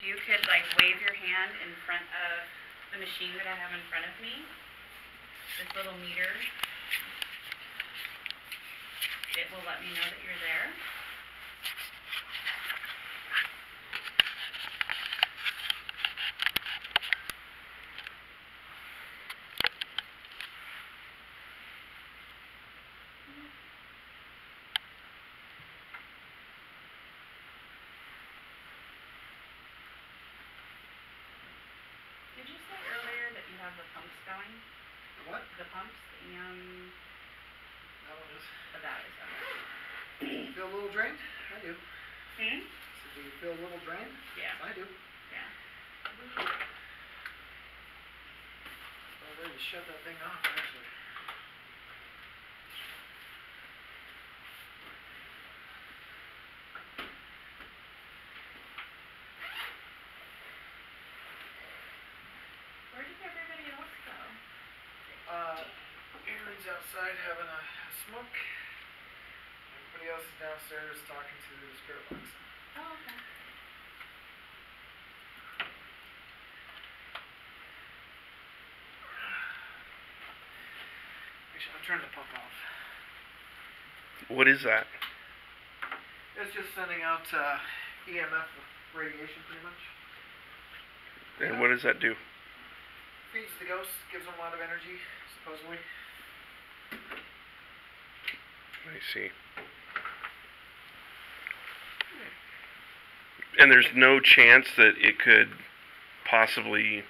You could like wave your hand in front of the machine that I have in front of me. This little meter. It will let me know that you're there. Did you say earlier that you have the pumps going? What? The pumps and That one is. that is okay. Feel a little drained? I do. Hmm? So do you feel a little drained? Yeah. I do. Yeah. I'm ready to shut that thing off, actually. Where did everybody else go? Aaron's outside having a smoke. Everybody else is downstairs talking to the spirit box. Oh, okay. Actually, I'm turning the pump off. What is that? It's just sending out EMF radiation, pretty much. And what does that do? Feeds the ghosts, gives them a lot of energy, supposedly. I see. And there's no chance that it could possibly...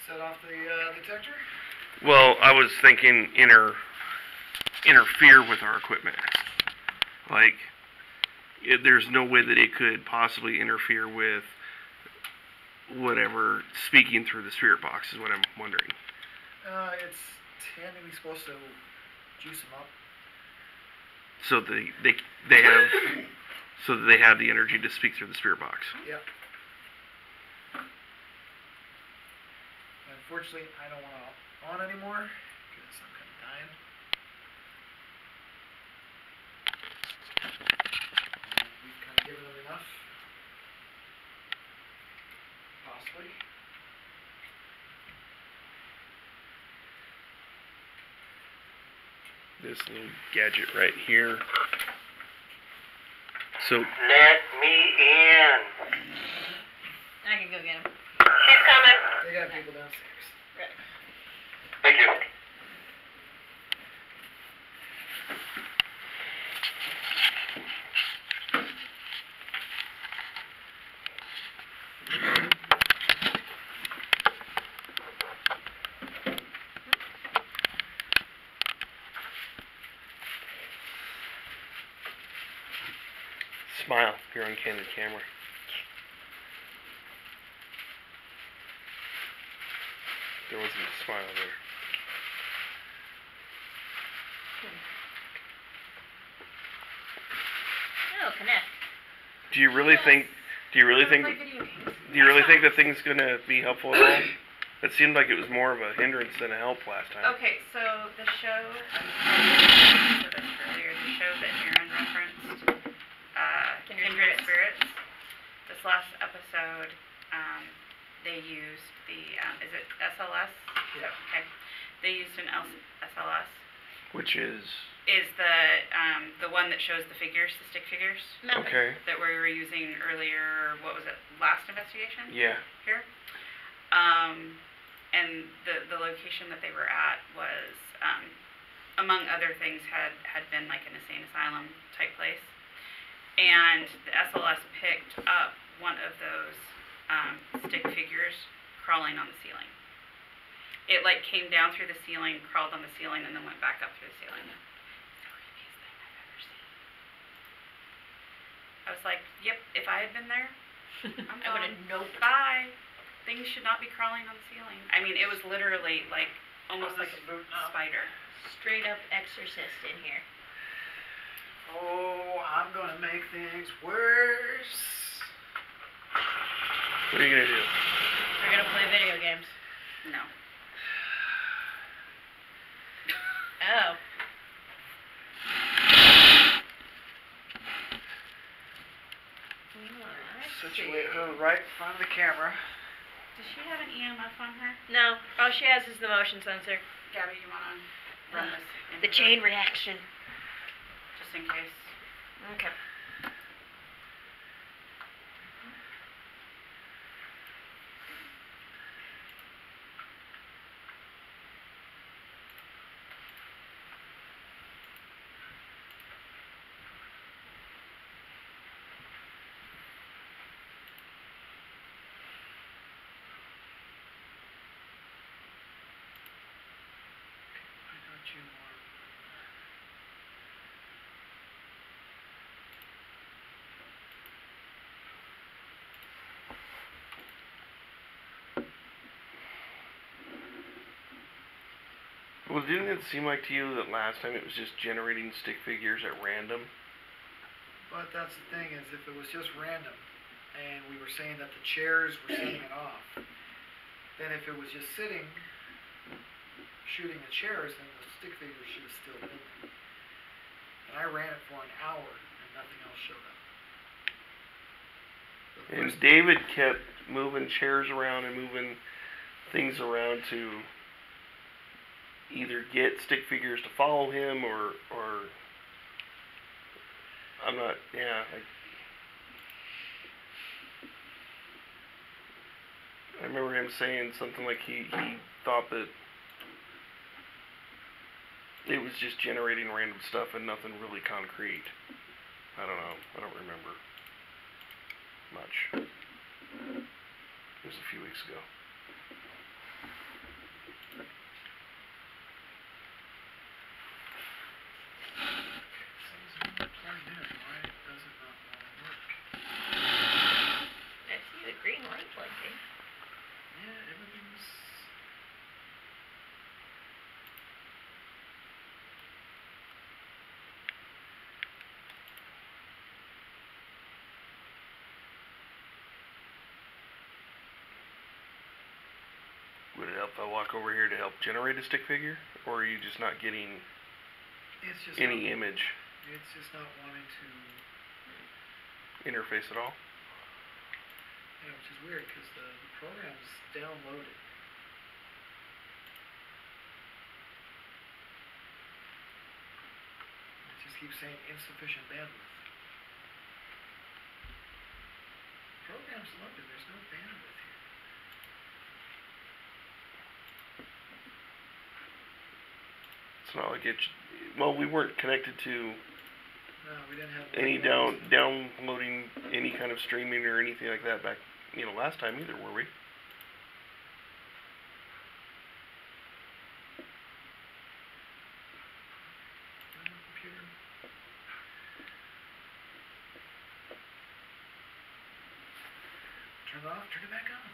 Set off the detector? Well, I was thinking interfere with our equipment. Like, there's no way that it could possibly interfere with whatever speaking through the spirit box is what I'm wondering. It's technically supposed to juice them up. So they have so that they have the energy to speak through the spirit box. Yep. Unfortunately, I don't want to on anymore because I'm kind of dying. We've kind of given them enough. Possibly. This little gadget right here. So Let me in. I can go get him. She's coming. They got people downstairs. Right. Thank you. smile. You're on candid camera. There wasn't a smile there. Oh, connect. Do you really think the thing's gonna be helpful at all? It seemed like it was more of a hindrance than a help last time. Okay, so the show, earlier, the show that Aaron referenced, Kindred Spirits, this last episode, they used the, is it SLS? Yeah. Okay. They used an SLS. Which is the one that shows the figures, the stick figures. okay. That we were using earlier. What was it? Last investigation. Yeah. Here. And the location that they were at was, among other things, had been like an insane asylum type place. And the SLS picked up one of those stick figures crawling on the ceiling. It like came down through the ceiling, crawled on the ceiling, and then went back up through the ceiling. It's the creepiest thing I've ever seen. I was like, yep, if I had been there, I would have nope. Bye. Things should not be crawling on the ceiling. I mean, it was literally like almost like a spider. Straight up exorcist in here. Oh, I'm gonna make things worse. What are you gonna do? We're gonna play video games. No. Oh. So situate her right in front of the camera. Does she have an EMF on her? No, all she has is the motion sensor. Gabby, you wanna run this? into The chain reaction. Just in case. Okay. I got you, Mark. Well, didn't it seem like to you that last time it was just generating stick figures at random? But that's the thing, is if it was just random, and we were saying that the chairs were setting it off, then if it was just sitting, shooting the chairs, then the stick figures should have still been there. And I ran it for an hour, and nothing else showed up. The And first- David kept moving chairs around and moving things around to either get stick figures to follow him or I'm not, yeah. I remember him saying something like he thought that it was just generating random stuff and nothing really concrete. I don't know. I don't remember much. It was a few weeks ago. Something's not plugged in. Why does it not want to work? I see the green light blinking. Yeah, everything's... Would it help if I walk over here to help generate a stick figure? Or are you just not getting It's just any not, image it's just not wanting to... interface at all? Yeah, which is weird, because the program's downloaded. It just keeps saying insufficient bandwidth. Program's loaded, there's no bandwidth here. It's not like it. Well, we weren't connected to No, we didn't have... any Blacklight. downloading any kind of streaming or anything like that back, last time either, were we? Computer. Turn it off, turn it back on.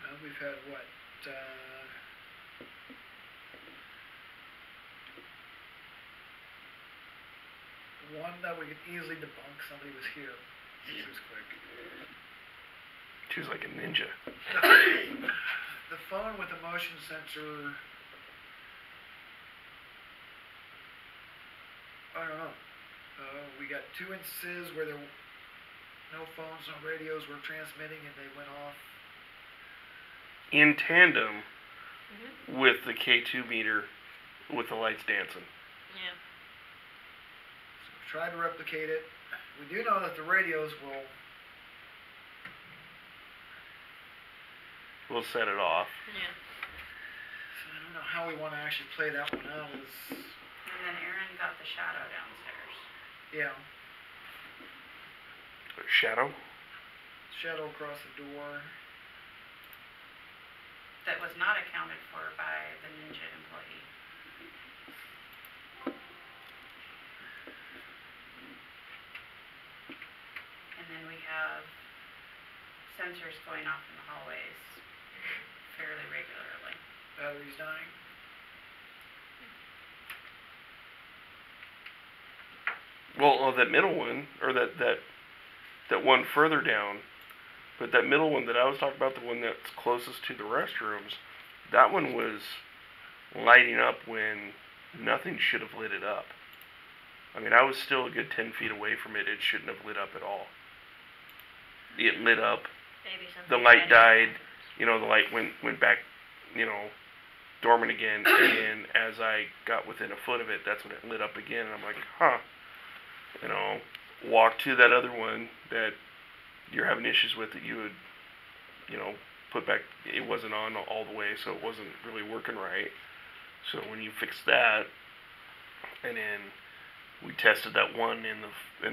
Well, we've had what, one that we could easily debunk. Somebody was here. She was quick. She was like a ninja. The phone with the motion sensor. I don't know. We got 2 instances where there were no phones, no radios were transmitting, and they went off. In tandem with the K2 meter with the lights dancing. Yeah. So we tried to replicate it. We do know that the radios will. We'll set it off. Yeah. So I don't know how we want to actually play that one out. And then Aaron got the shadow downstairs. Yeah, Shadow? shadow across the door. That was not accounted for by the Ninja employee. And then we have sensors going off in the hallways fairly regularly. Battery's dying. Well, that middle one, or that one further down, but that middle one that I was talking about, the one that's closest to the restrooms, that one was lighting up when nothing should have lit it up. I mean, I was still a good 10 feet away from it. It shouldn't have lit up at all. It lit up. Maybe something The light bad died. happened. You know, the light went back, dormant again. And as I got within a foot of it, that's when it lit up again. And I'm like, huh. Walk to that other one that you're having issues with that you would, put back. It wasn't on all the way, so it wasn't really working right. So when you fix that, and then we tested that one in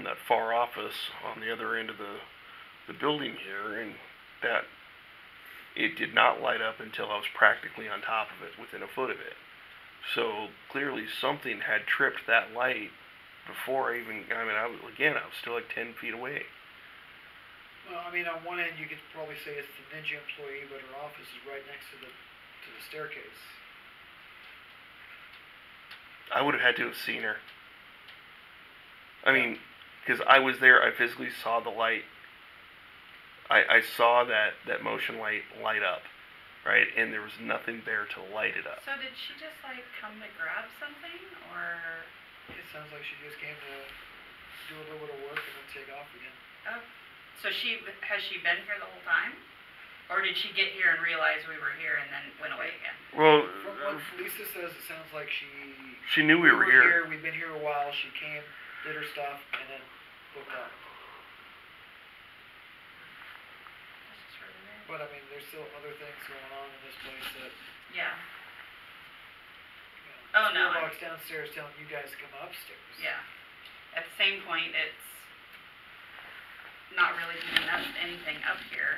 that far office on the other end of the building here, and that it did not light up until I was practically on top of it, within a foot of it. So clearly something had tripped that light before I was still like 10 feet away. Well, I mean, on one end you could probably say it's the Ninja employee, but her office is right next to the staircase. I would have had to have seen her. I mean, because I was there, I physically saw the light. I saw that motion light light up, right? And there was nothing there to light it up. So did she just like come to grab something, or? It sounds like she just came to do a little bit of work and then take off again. Oh, so has she been here the whole time? Or did she get here and realize we were here and then went away again? Well, From what Lisa says, it sounds like she knew we were here. We've been here a while. She came, did her stuff, and then booked out. That's just really weird. But I mean, there's still other things going on in this place that. Yeah. Oh no. Box downstairs telling you guys to come upstairs. Yeah. At the same point, it's not really doing anything up here.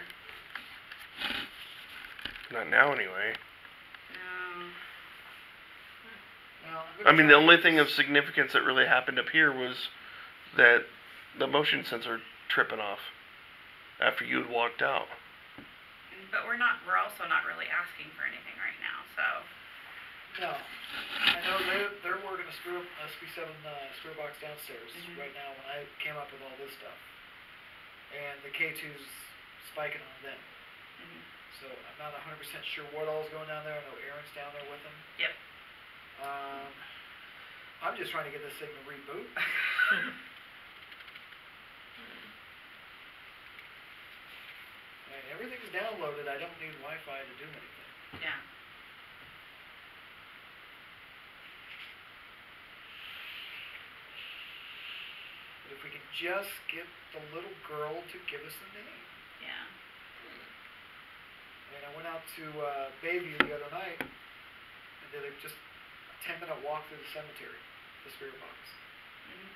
Not now, anyway. No. Well, I mean, the only thing of significance that really happened up here was that the motion sensor tripping off after you had walked out. But we're also not really asking for anything right now, so. No. I know they're working a SB7 screw box downstairs right now when I came up with all this stuff. And the K2's spiking on them. Mm-hmm. So I'm not 100% sure what all's going down there. I know Aaron's down there with them. Yep. I'm just trying to get this thing to reboot. I mean, everything's downloaded. I don't need Wi-Fi to do anything. Yeah. But if we can just get the little girl to give us a name. Yeah. And I went out to Bayview the other night and did just a 10-minute walk through the cemetery, the spirit box. Mm-hmm.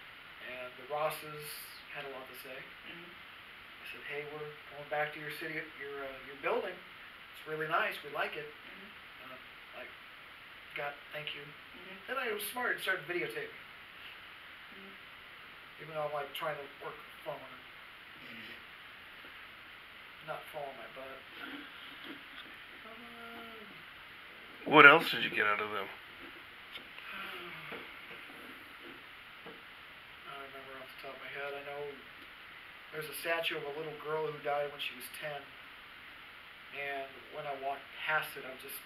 And the Rosses had a lot to say. Mm-hmm. I said, hey, we're going back to your city, your building. It's really nice. We like it. Mm-hmm. Thank you. Mm-hmm. Then I was smart and started videotaping. Mm-hmm. Even though I'm like trying to work the phone and not fall on my butt. Come on. What else did you get out of them? I don't remember off the top of my head. I know there's a statue of a little girl who died when she was 10. And when I walked past it, I was just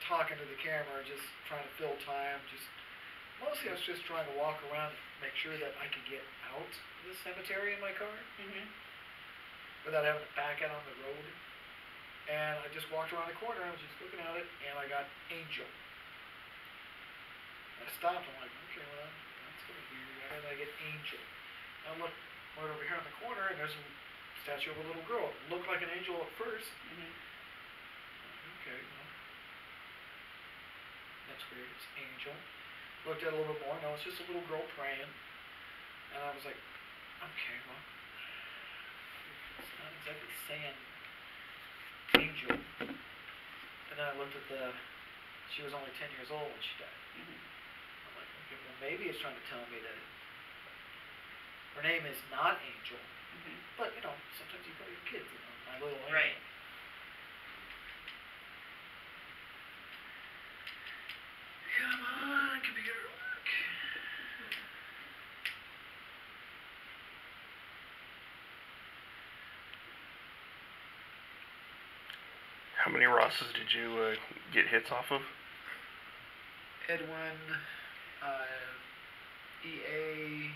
talking to the camera, just trying to fill time. Mostly I was just trying to walk around and make sure that I could get out of the cemetery in my car without having to back out on the road. And I just walked around the corner, I was just looking at it, and I got Angel. I stopped, I'm like, okay, well, that's gonna be weird. And I get Angel. I look right over here in the corner, and there's a statue of a little girl. It looked like an angel at first. Okay, well, that's weird, it's Angel. Looked at it a little bit more, no, it's just a little girl praying. And I was like, okay, well, it's not exactly saying Angel. And then I looked at she was only 10 years old when she died. I'm like, okay, well, maybe it's trying to tell me that her name is not Angel. But, sometimes you call your kids, my little Angel. Right. Come on, computer work. How many Rosses did you get hits off of? Edwin, EA,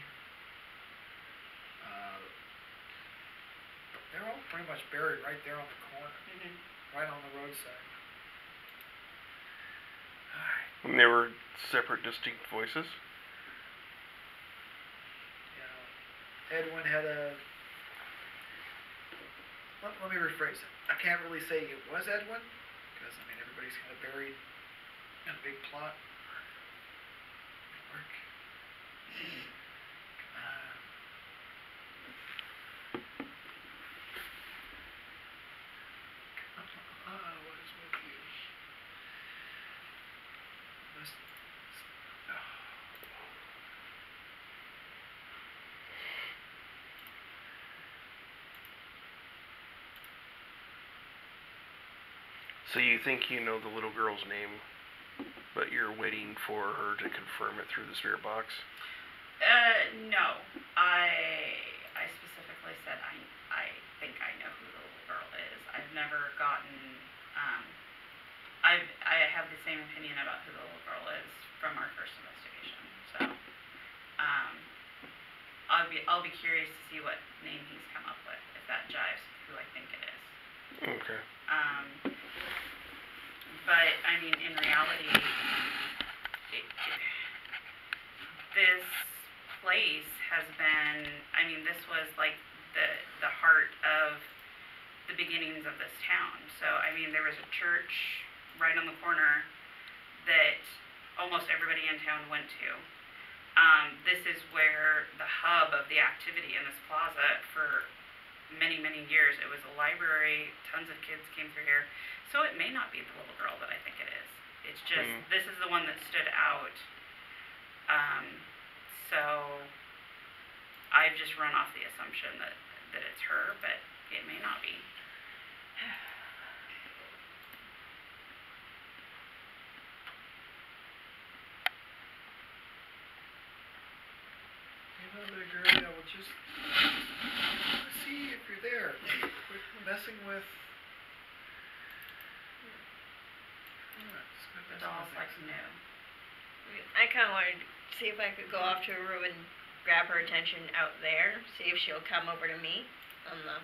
they're all pretty much buried right there on the corner, right on the roadside. Alright, And they were separate, distinct voices? yeah. Edwin had a... Let me rephrase it. I can't really say it was Edwin, because, I mean, everybody's kind of buried in a big plot. Work. What is with you? So you think you know the little girl's name, but you're waiting for her to confirm it through the spirit box? No. I specifically said I think I know who the little girl is. I've never gotten, I have the same opinion about who the little girl is from our first investigation. So, I'll be curious to see what name he's come up with, if that jives with who I think it is. Okay. But, I mean, in reality, this place has been, I mean, this was like the heart of the beginnings of this town. So, I mean, there was a church right on the corner that almost everybody in town went to. This is where the hub of the activity in this plaza for many, many years. It was a library, tons of kids came through here. So it may not be the little girl that I think it is. It's just, this is the one that stood out. So I've just run off the assumption that it's her, but it may not be. You know, the girl, I will just see if you're there. Quit messing with... The doll's like new. I kind of wanted to see if I could go off to a room and grab her attention out there, see if she'll come over to me on the...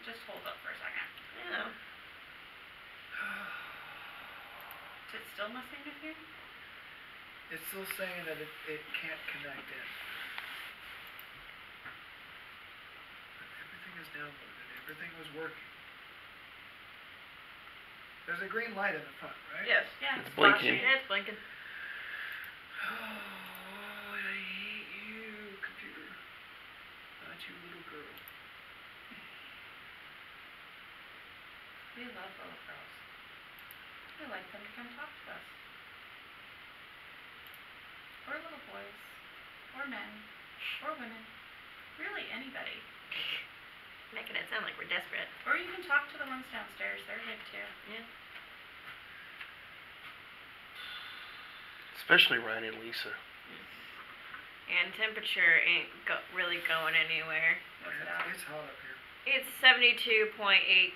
Just hold up for a second. Yeah. Is it still messing with you? It's still saying that it can't connect in. Everything is downloaded. Everything was working. There's a green light in the front, right? Yes. Yeah, It's flashing. blinking. Yeah, it's blinking. Oh, I hate you, computer. Not you, little girl. We love little girls. We like them to come talk to us. Or little boys. Or men. Or women. Really anybody. Making it sound like we're desperate. Or you can talk to the ones downstairs. They're good too. Yeah. Especially Ryan and Lisa. And temperature ain't really going anywhere. What's it at? It's hot up here. It's 72.8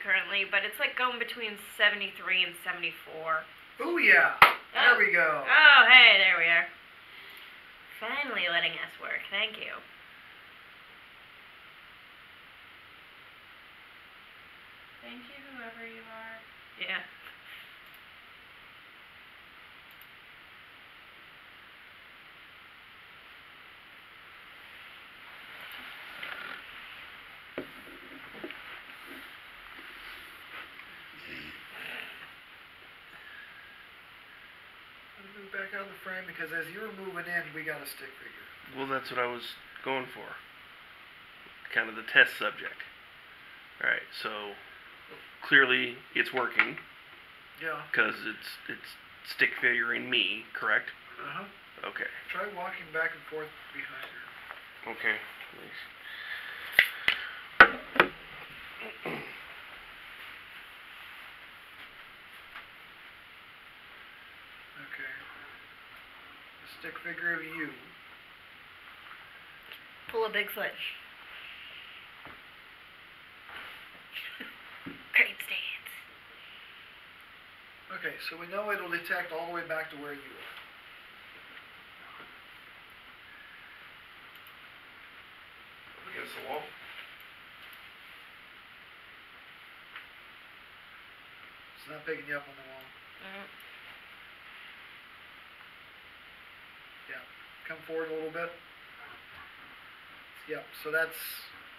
currently, but it's like going between 73 and 74. Oh yeah! There we go. Oh, hey, there we are. Finally letting us work. Thank you. Thank you, whoever you are. Yeah. Move back out of the frame because as you were moving in, we got a stick figure. Well, that's what I was going for. Kind of the test subject. Alright, so clearly it's working Yeah. because it's stick figuring me, correct? Uh-huh. Okay. Try walking back and forth behind her. Okay. Okay. A stick figure of you. Pull a Bigfoot. Great state. Okay, so we know it'll detect all the way back to where you are. Against the wall. It's not picking you up on the wall. Mm. Yeah, come forward a little bit. Yep, so that's,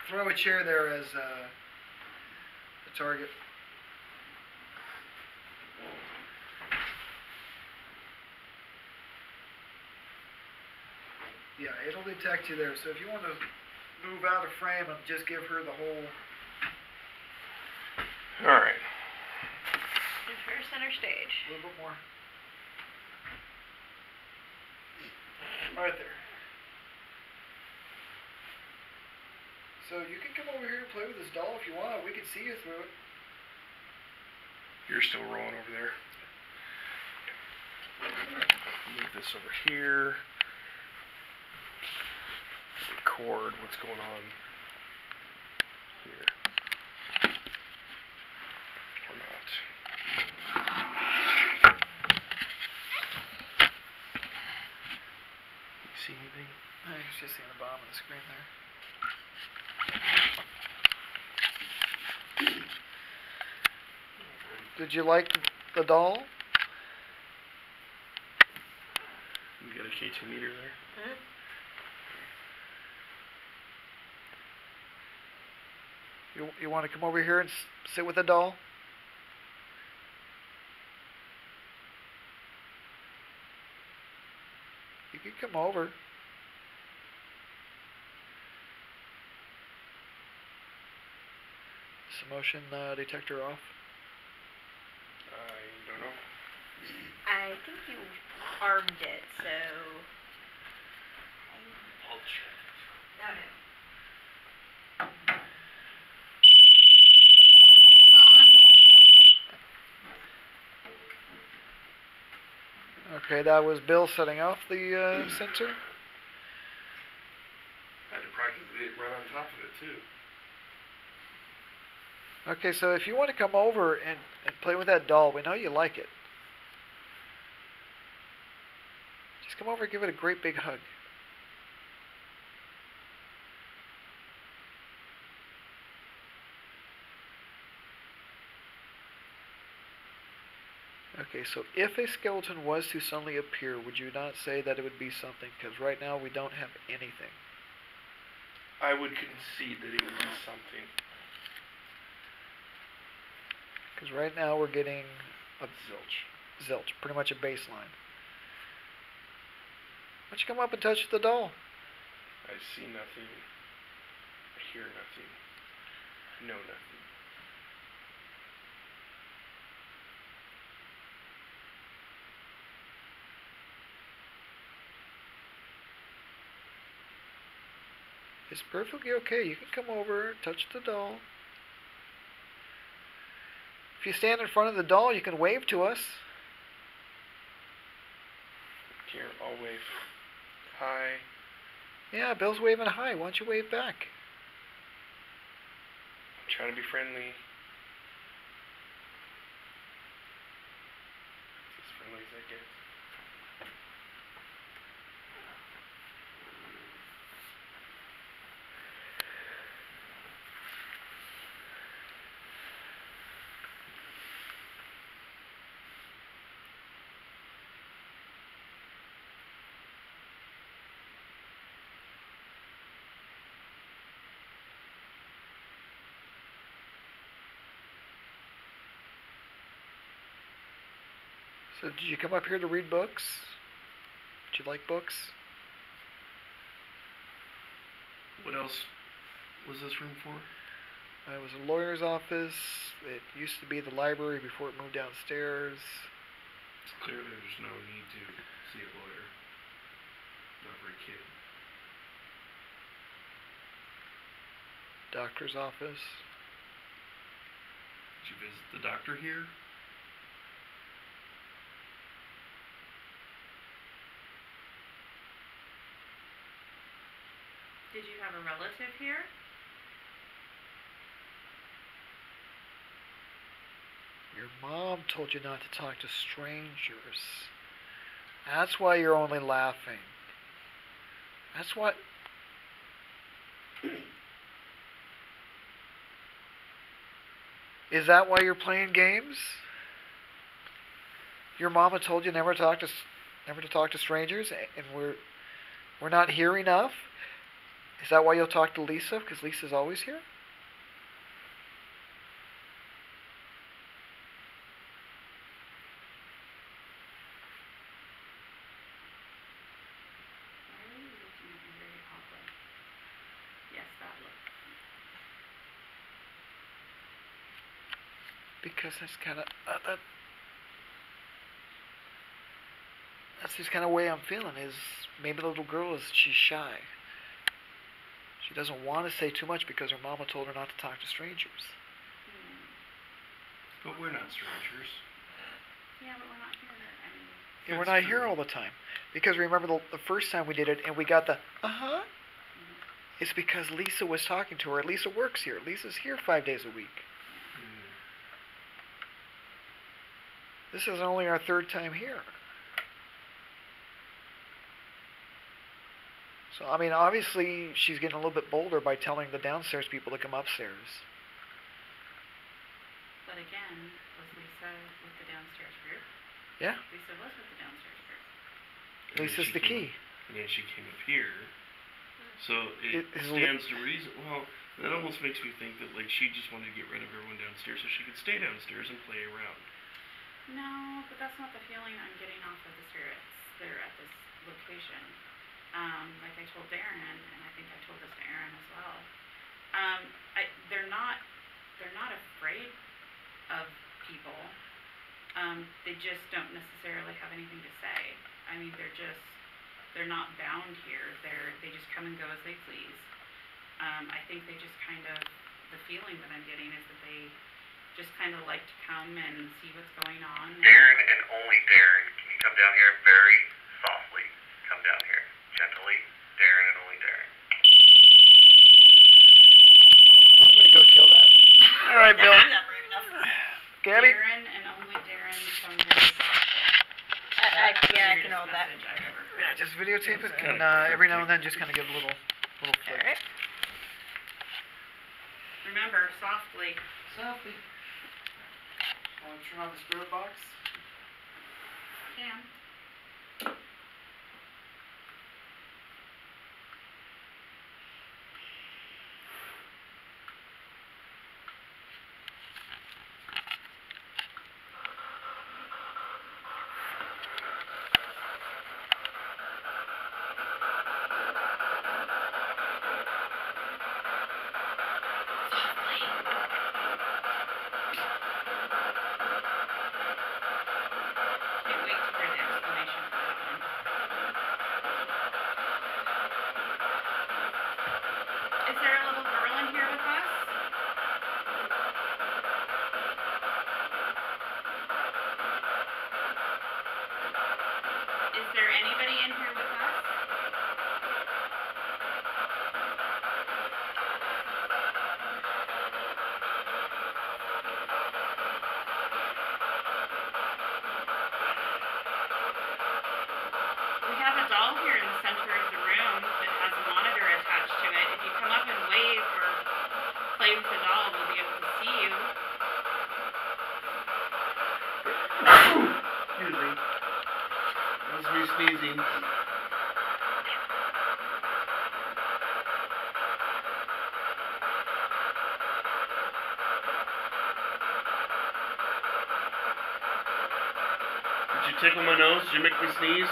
throw a chair there as the target. Yeah, it'll detect you there, so if you want to move out of frame and just give her the whole, Alright. Give her center stage. a little bit more. Right there. So you can come over here and play with this doll if you want. We can see you through it. You're still rolling over there. Move this over here. Record what's going on here. Or not. You see anything? I was just seeing the bottom of the screen there. Did you like the doll? You got a K2 meter there? Mm. You want to come over here and sit with the doll? You can come over. Is the motion detector off? I don't know. I think you armed it, so. I'll check. No, no. Okay, that was Bill setting off the sensor. I had to practice it right on top of it too. Okay, so if you want to come over and play with that doll, we know you like it. Just come over and give it a great big hug. Okay, so if a skeleton was to suddenly appear, would you not say that it would be something? Because right now we don't have anything. I would concede that it would be something. Because right now we're getting a Zilch. zilch, pretty much a baseline. Why don't you come up and touch the doll? I see nothing. I hear nothing. Know nothing. It's perfectly okay. You can come over, touch the doll. If you stand in front of the doll, you can wave to us. Here, I'll wave. Hi. Yeah, Bill's waving hi. Why don't you wave back? I'm trying to be friendly. It's as friendly as I get. So did you come up here to read books? Did you like books? What else was this room for? It was a lawyer's office. It used to be the library before it moved downstairs. It's clear there's no need to see a lawyer. Not for a kid. Doctor's office. Did you visit the doctor here? Did you have a relative here? Your Your mom told you not to talk to strangers. That's why you're only laughing. That's what. Is that why you're playing games? Your mama told you never to talk to strangers, and we're not here enough. Is that why you'll talk to Lisa? Because Lisa's always here. Why are you looking at me very oddly? Yes, that look. Because that's kind of that's just kind of way I'm feeling. Is maybe the little girl she's shy. She doesn't want to say too much because her mama told her not to talk to strangers. But we're not strangers. Yeah, but we're not here. I mean, Yeah, we're That's not here true. all the time. Because remember the first time we did it and we got the it's because Lisa was talking to her. Lisa works here. Lisa's here 5 days a week. This is only our third time here. So, I mean, obviously, she's getting a little bit bolder by telling the downstairs people to come upstairs. but again, was Lisa with the downstairs group? Yeah, Lisa was with the downstairs group. And then Lisa's she the came- key. And then she came up here. So it Is stands to reason. Well, that almost makes me think that like she just wanted to get rid of everyone downstairs so she could stay downstairs and play around. No, but that's not the feeling I'm getting off of the spirits that are at this location. Like I told Darren, and I think I told this to Aaron as well. They're not afraid of people. They just don't necessarily have anything to say. I mean, they're not bound here. They just come and go as they please. I think they just kind of, the feeling that I'm getting is that they just kind of like to come and see what's going on. Darren and only Darren, can you come down here very softly? Come down here. Gently. Darren and only Darren. I'm going to go kill that. All right, Bill. I'm not brave enough. Gabby? Darren and only Darren come very softly. I can hold that. Message I've ever heard. Yeah, just videotape it, It's and kinda every now and cryptic. then just kind of give a little All flick. right. Remember, softly. Softly. Want to turn on the spirit box? Cam. Can't wait to hear the explanation for that one. Is there a little girl in here with us? Is there anybody in here with us? We have a doll here in the center of the room that has a monitor attached to it. If you come up and wave or play with the doll, we'll be able to see you. Excuse me. That was me sneezing. Did you tickle my nose? Did you make me sneeze?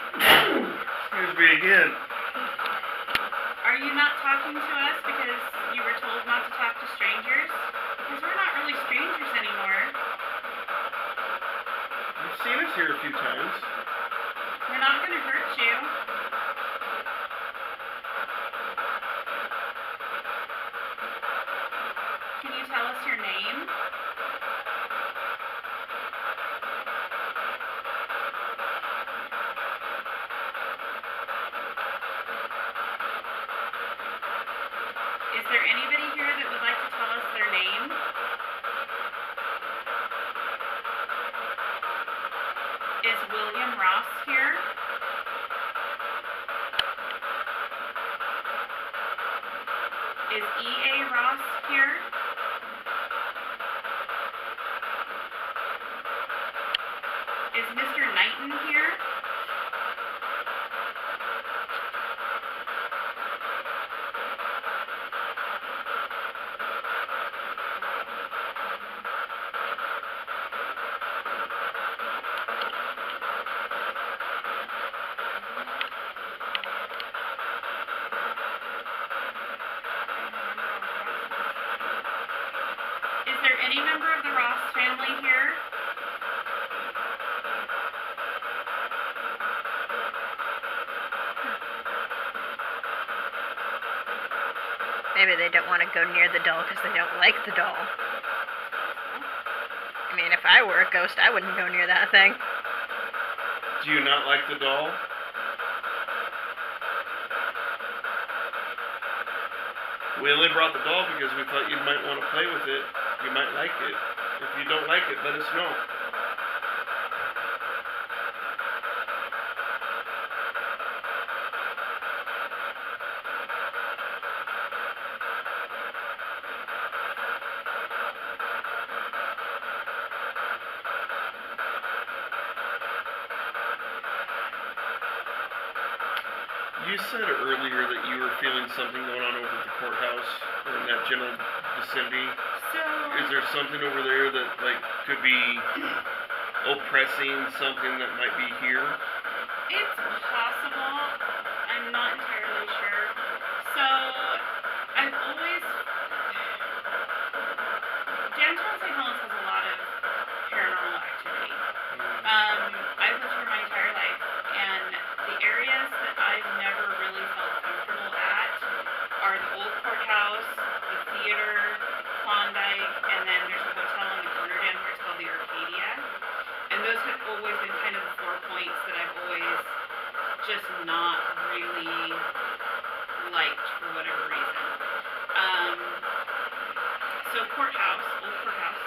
Excuse me again. Are you not talking to us because you were told not to talk to strangers? Because we're not really strangers anymore. You've seen us here a few times. We're not going to hurt you. Can you tell us your name? there anybody here that would like to tell us their name? Is William Ross here? Is E.A. Ross here? Is Mr. Knighton here? Is there any member of the Ross family here? Maybe they don't want to go near the doll because they don't like the doll. I mean, if I were a ghost, I wouldn't go near that thing. Do you not like the doll? We only brought the doll because we thought you might want to play with it. You might like it. If you don't like it, let us know. You said earlier that you were feeling something going on over at the courthouse or in that general vicinity. So, Is there something over there that like could be oppressing something that might be here? it's possible. I'm not entirely sure. So, I've always... Downtown St. Helens has a lot of paranormal activity. I've lived here my entire life, and the areas that I've never really felt comfortable at are the old courthouse, the theater, Klondike, and then there's a hotel on the corner down here. It's called the Arcadia. And those have always been kind of the 4 points that I've always just not really liked for whatever reason. So courthouse, old courthouse.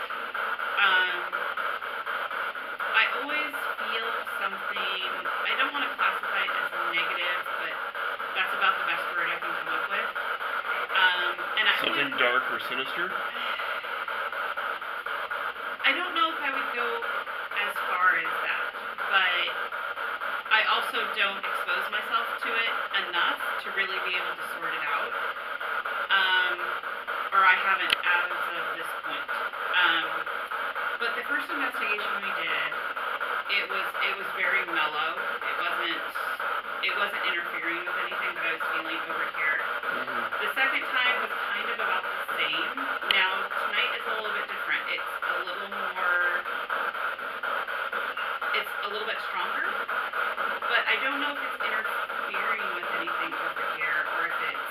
I always feel something, I don't want to classify it as negative, but that's about the best word I can come up with. And I Something dark or sinister? I don't know if I would go as far as that, but I also don't expose myself to it enough to really be able to sort it out. Or I haven't as of this point. But the first investigation we did, it was very mellow. It wasn't interfering with anything that I was feeling over here. The second time was kind of about the same. Now tonight is a little bit different. It's a little bit stronger. But I don't know if it's interfering with anything over here or if it's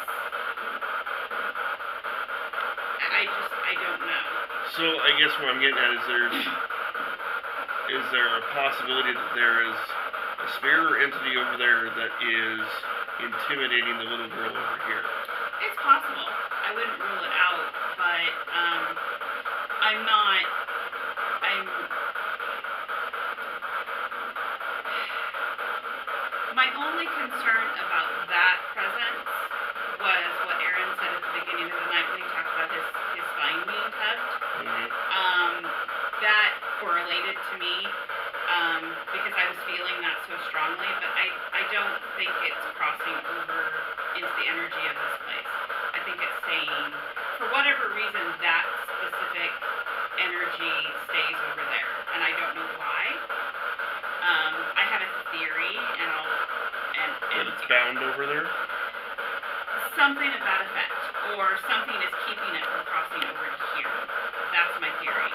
I don't know. So I guess what I'm getting at is there a possibility that there is a spirit or entity over there that is intimidating the little girl over here? It's possible. I wouldn't rule it out, but my only concern about that presence was what Aaron said at the beginning of the night when he talked about his spine being tugged. That correlated to me because I was feeling that so strongly, but I don't think it's crossing over into the energy of this place. I think it's staying, for whatever reason, that specific energy stays over there, and I don't know why. I have a theory, and That it's bound over there? something of that effect, or something is keeping it from crossing over to here. That's my theory.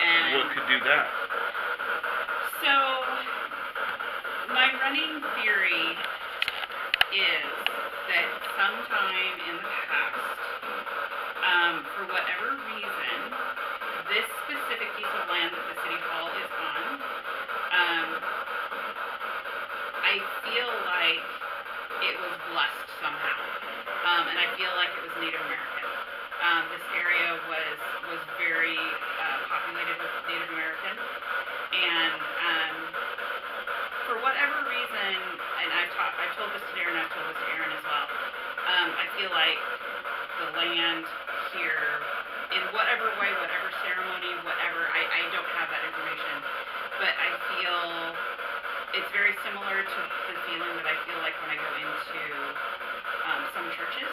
And What could do that? so, my running theory is that sometime in the past, for whatever reason, this specific piece of land that the city hall is on, I feel like it was blessed somehow. And I feel like it was Native American. land here in whatever way, whatever ceremony, whatever. I don't have that information, but I feel it's very similar to the feeling that I feel like when I go into some churches.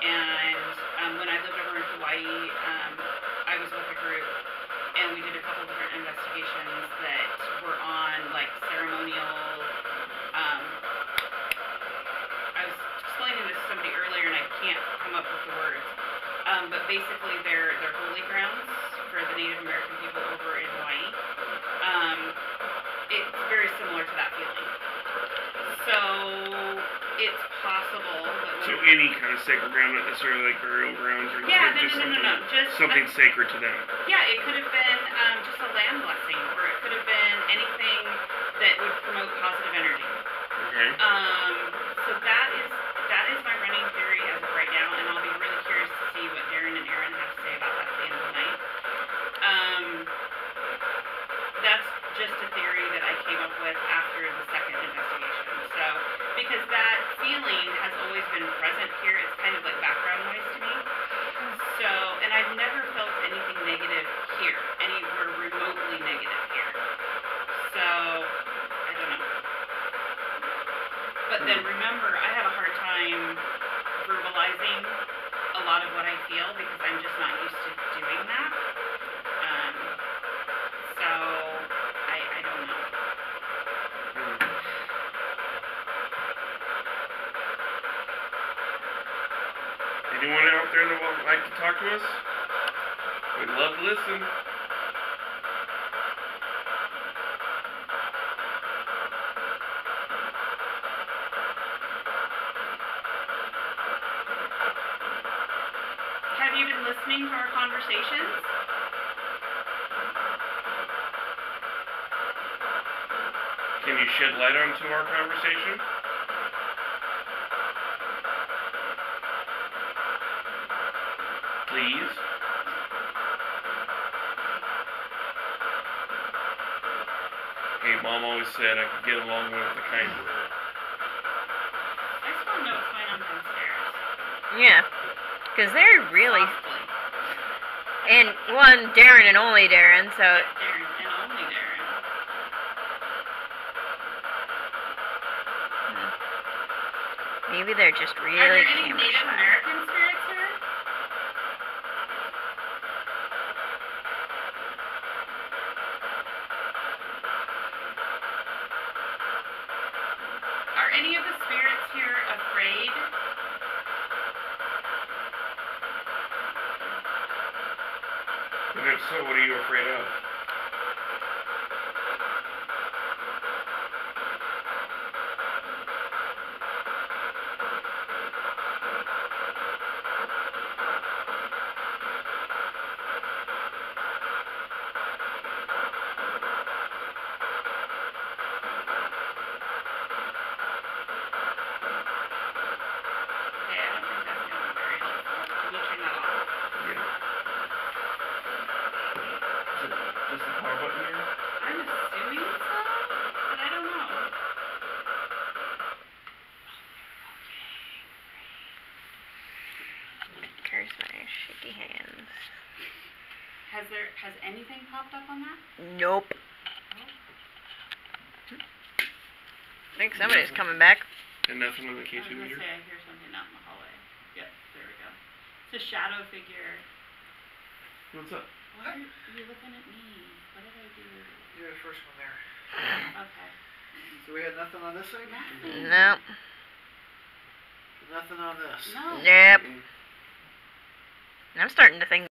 And when I lived over in Hawaii, I was with a group, and we did a couple different investigations that were on like ceremonial. I was explaining this to somebody earlier, and I can't come up with the words. But basically, they're holy grounds for the Native American people over in Hawaii. It's very similar to that feeling. So it's possible that So any kind of sacred ground, not necessarily like burial grounds or yeah, just just something sacred to them. Yeah, it could have been just a land blessing, or it could have been anything that would promote positive energy. Okay. So that is my running theory as of right now, and I'll be really curious to see what Darren and Aaron have to say about that at the end of the night. That's just a theory that I came up with after the second investigation. So, because that feeling has always been present here, it's kind of like background noise to me. So, and I've never felt anything negative here, anywhere remotely negative here. So, I don't know. But then remember, I have a hard time verbalizing a lot of what I feel because I'm just not used to doing that. So, I don't know. Anyone out there that would like to talk to us? We'd love to listen. Have you been listening to our conversations? Can you shed light onto our conversation? Please. Hey, Mom always said I could get along with a kind word. I just want to know what's going on downstairs. Yeah, because they're really, Softly. and one, Darren and only Darren, so, Darren, and only Darren. maybe they're just Are really there any camera Native shy. American spirits here? Are any of the spirits here afraid? And if so, what are you afraid of? Okay, I don't think that's going to be very helpful. Can you turn that off? Yeah. Is it just the power button here? I'm assuming so, but I don't know. Curse my shaky hands. Has anything popped up on that? Nope. I think somebody's coming back. And nothing on the I was K2 going to meter? say I hear something out in the hallway. Yep, there we go. It's a shadow figure. What's up? Why are you looking at me? What did I do? You're the first one there. Okay. So we had nothing on this side? Nothing. Nope. Nothing on this. No. Yep. I'm starting to think